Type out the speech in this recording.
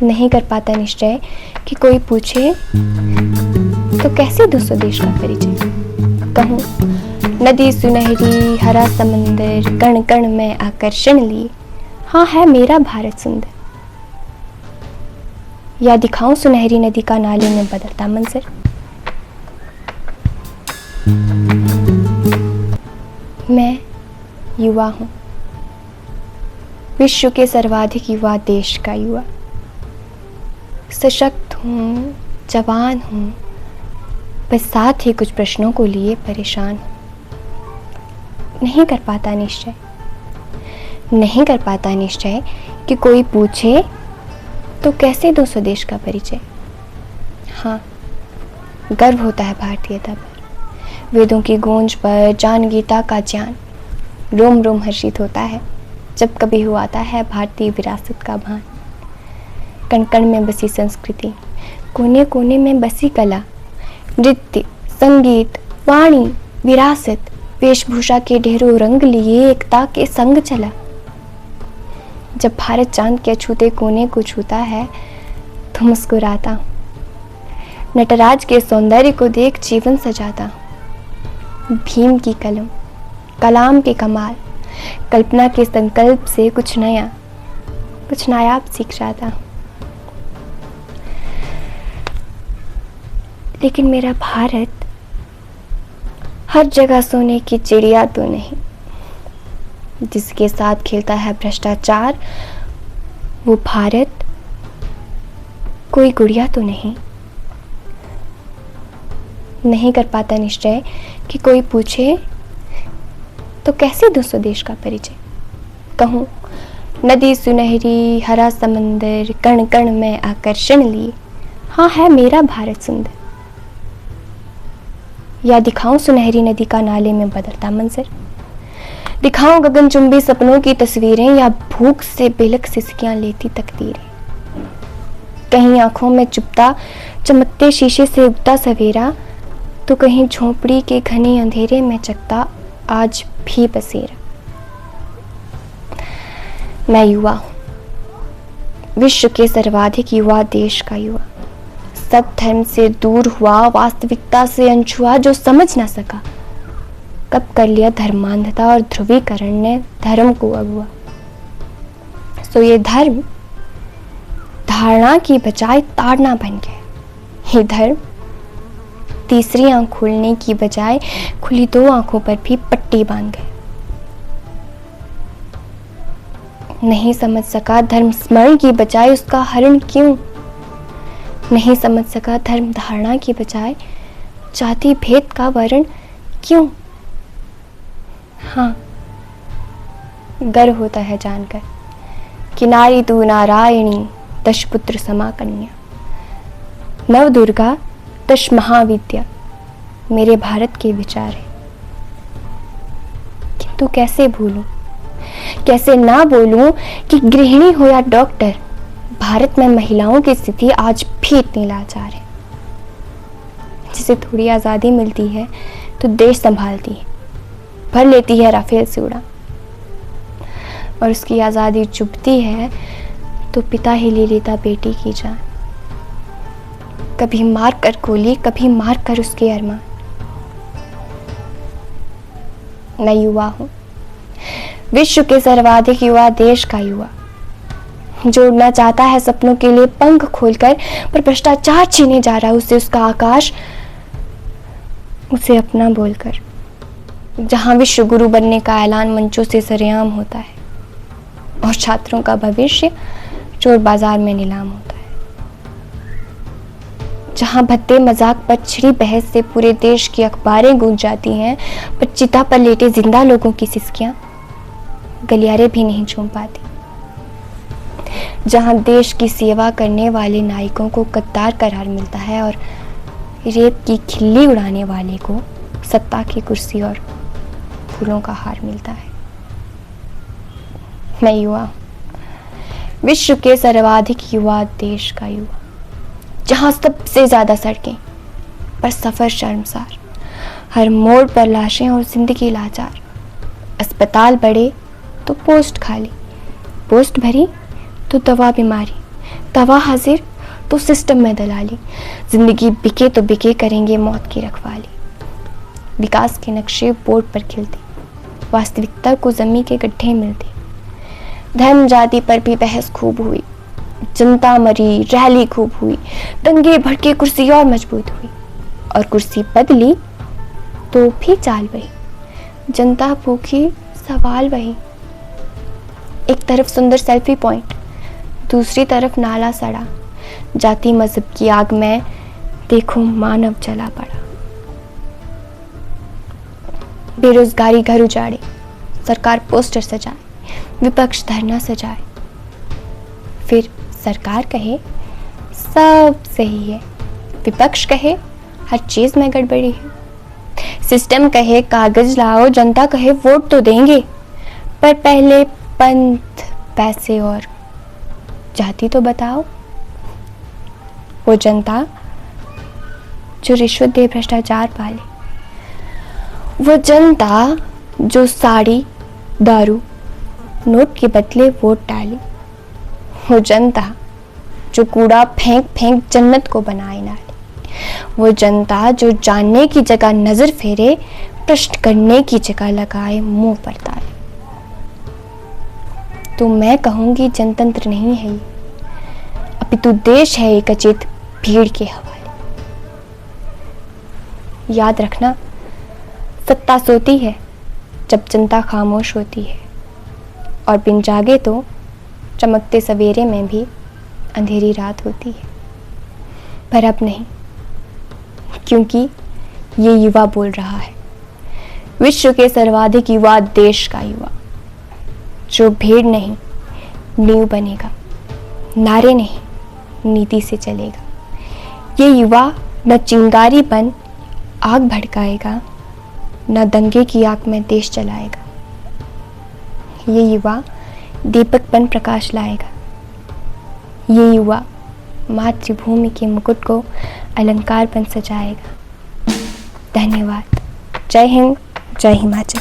नहीं कर पाता निश्चय कि कोई पूछे तो कैसे दूँ स्वदेश का परिचय। कहूँ नदी सुनहरी हरा समंदर कण कण में आकर्षण लिए, हाँ है मेरा भारत सुंदर। या दिखाऊं सुनहरी नदी का नाले में बदलता मंजर। मैं युवा हूँ, विश्व के सर्वाधिक युवा देश का युवा। सशक्त हूँ, जवान हूँ, पर साथ ही कुछ प्रश्नों को लिए परेशान हूँ। नहीं कर पाता निश्चय, नहीं कर पाता निश्चय कि कोई पूछे तो कैसे दूँ स्वदेश का परिचय। हाँ, गर्व होता है भारतीयता पर, वेदों की गूंज पर, जान गीता का ज्ञान। रोम रोम हर्षित होता है जब कभी हुआता है भारतीय विरासत का भान। कण कण में बसी संस्कृति, कोने कोने में बसी कला, नृत्य, संगीत, वाणी, विरासत, वेशभूषा के ढेरों रंग लिए एकता के संग चला। जब भारत चांद के अछूते कोने को छूता है तो मुस्कुराता हूँ। नटराज के सौंदर्य को देख जीवन सजाता हूँ। भीम की कलम, कलाम के कमाल, कल्पना के संकल्प से कुछ नया, कुछ नायाब सीख जाता हूँ। लेकिन मेरा भारत हर जगह सोने की चिड़िया तो नहीं, जिसके साथ खेलता है भ्रष्टाचार। वो भारत कोई गुड़िया तो नहीं। नहीं कर पाता निश्चय कि कोई पूछे तो कैसे दूँ स्वदेश का परिचय। कहूँ नदी सुनहरी हरा समंदर कण कण में आकर्षण लिए, हाँ है मेरा भारत सुंदर। या दिखाऊं सुनहरी नदी का नाले में बदलता मंजर। दिखाऊं गगनचुंबी सपनों की तस्वीरें या भूख से बेलक सिसकियां लेती तकदीरें। कहीं आंखों में चुभता चमकते शीशे से उगता सवेरा, तो कहीं झोंपड़ी के घने अंधेरे में चकता आज भी बसेरा। मैं युवा हूँ, विश्व के सर्वाधिक युवा देश का युवा। सब धर्म से दूर हुआ, वास्तविकता से अनछुआ, जो समझ ना सका कब कर लिया धर्मांधता और ध्रुवीकरण ने धर्म को अगुआ। सो ये धर्म धारणा की बजाय ताड़ना बन गया। ये धर्म तीसरी आंख खोलने की बजाय खुली दो आंखों पर भी पट्टी बांध गए। नहीं समझ सका धर्म स्मरण की बजाय उसका हरण क्यों। नहीं समझ सका धर्म धारणा की बजाय जाति भेद का वर्ण क्यों। हाँ, गर्व होता है जानकर कि नारी तू नारायणी दशपुत्र समा कन्या, नव दुर्गा दश महाविद्या मेरे भारत के विचार है। किंतु कैसे भूलूं, कैसे ना बोलूं कि गृहिणी हो या डॉक्टर, भारत में महिलाओं की स्थिति आज भी इतनी लाचार है। जिसे थोड़ी आज़ादी मिलती है तो देश संभालती है, भर लेती है राफेल से उड़ा, और उसकी आज़ादी चुभती है तो पिता ही ले लेता बेटी की जान। कभी मार कर गोली, कभी मार कर उसके अरमान। मैं युवा हूँ, विश्व के सर्वाधिक युवा देश का युवा, जो उड़ना चाहता है सपनों के लिए पंख खोलकर, पर भ्रष्टाचार छीने जा रहा है उससे उसका आकाश, उसे अपना बोलकर। जहां विश्व गुरु बनने का ऐलान मंचों से सरेआम होता है और छात्रों का भविष्य चोर बाजार में नीलाम होता है। जहां भद्दे मजाक पर छिड़ी बहस से पूरे देश की अखबारें गूंज जाती हैं, पर चिता पर लेटे जिंदा लोगों की सिसकियां गलियारे भी नहीं झूम पाती। जहां देश की सेवा करने वाले नायकों को गद्दार करार मिलता है और रेत की खिल्ली उड़ाने वाले को सत्ता की कुर्सी और फूलों का हार मिलता है। मैं युवा हूं, विश्व के सर्वाधिक युवा देश का युवा, जहां सबसे ज्यादा सड़कें पर सफर शर्मसार, हर मोड़ पर लाशें और जिंदगी लाचार। अस्पताल बड़े तो पोस्ट खाली, पोस्ट भरी तो दवा बीमारी, तवा हाजिर तो सिस्टम में दलाली, जिंदगी बिके तो बिके करेंगे मौत की रखवाली। विकास के नक्शे बोर्ड पर खिलते, वास्तविकता को जमी के गड्ढे मिलते। धर्म जाति पर भी बहस खूब हुई, जनता मरी, रैली खूब हुई, दंगे भड़के, कुर्सी और मजबूत हुई। और कुर्सी बदली तो भी चाल वही, जनता भूखी, सवाल वही। एक तरफ सुंदर सेल्फी पॉइंट, दूसरी तरफ नाला सड़ा, जाति मजहब की आग में देखो मानव जला पड़ा। बेरोजगारी घर उजाड़े, सरकार पोस्टर सजाए, विपक्ष धरना सजाए, फिर सरकार कहे सब सही है, विपक्ष कहे हर चीज में गड़बड़ी है, सिस्टम कहे कागज लाओ, जनता कहे वोट तो देंगे, पर पहले पंथ, पैसे और जाति तो बताओ। वो जनता जो रिश्वत दे भ्रष्टाचार पाले, वो जनता जो साड़ी, दारू, नोट के बदले वोट डाले, वो जनता जो कूड़ा फेंक फेंक जन्नत को बनाए नाले, वो जनता जो जानने की जगह नजर फेरे, प्रश्न करने की जगह लगाए मुंह पर ताले। तो मैं कहूंगी जनतंत्र नहीं है ये, अपितु देश है एक अचेत भीड़ के हवाले। याद रखना, सत्ता सोती है जब जनता खामोश होती है, और बिन जागे तो चमकते सवेरे में भी अंधेरी रात होती है। पर अब नहीं, क्योंकि ये युवा बोल रहा है, विश्व के सर्वाधिक युवा देश का युवा, जो भीड़ नहीं नींव बनेगा, नारे नहीं नीति से चलेगा। ये युवा न चिंगारी बन आग भड़काएगा, न दंगे की आग में देश जलाएगा। ये युवा दीपक बन प्रकाश लाएगा। ये युवा मातृभूमि के मुकुट को अलंकार बन सजाएगा। धन्यवाद। जय हिंद, जय हिमाचल।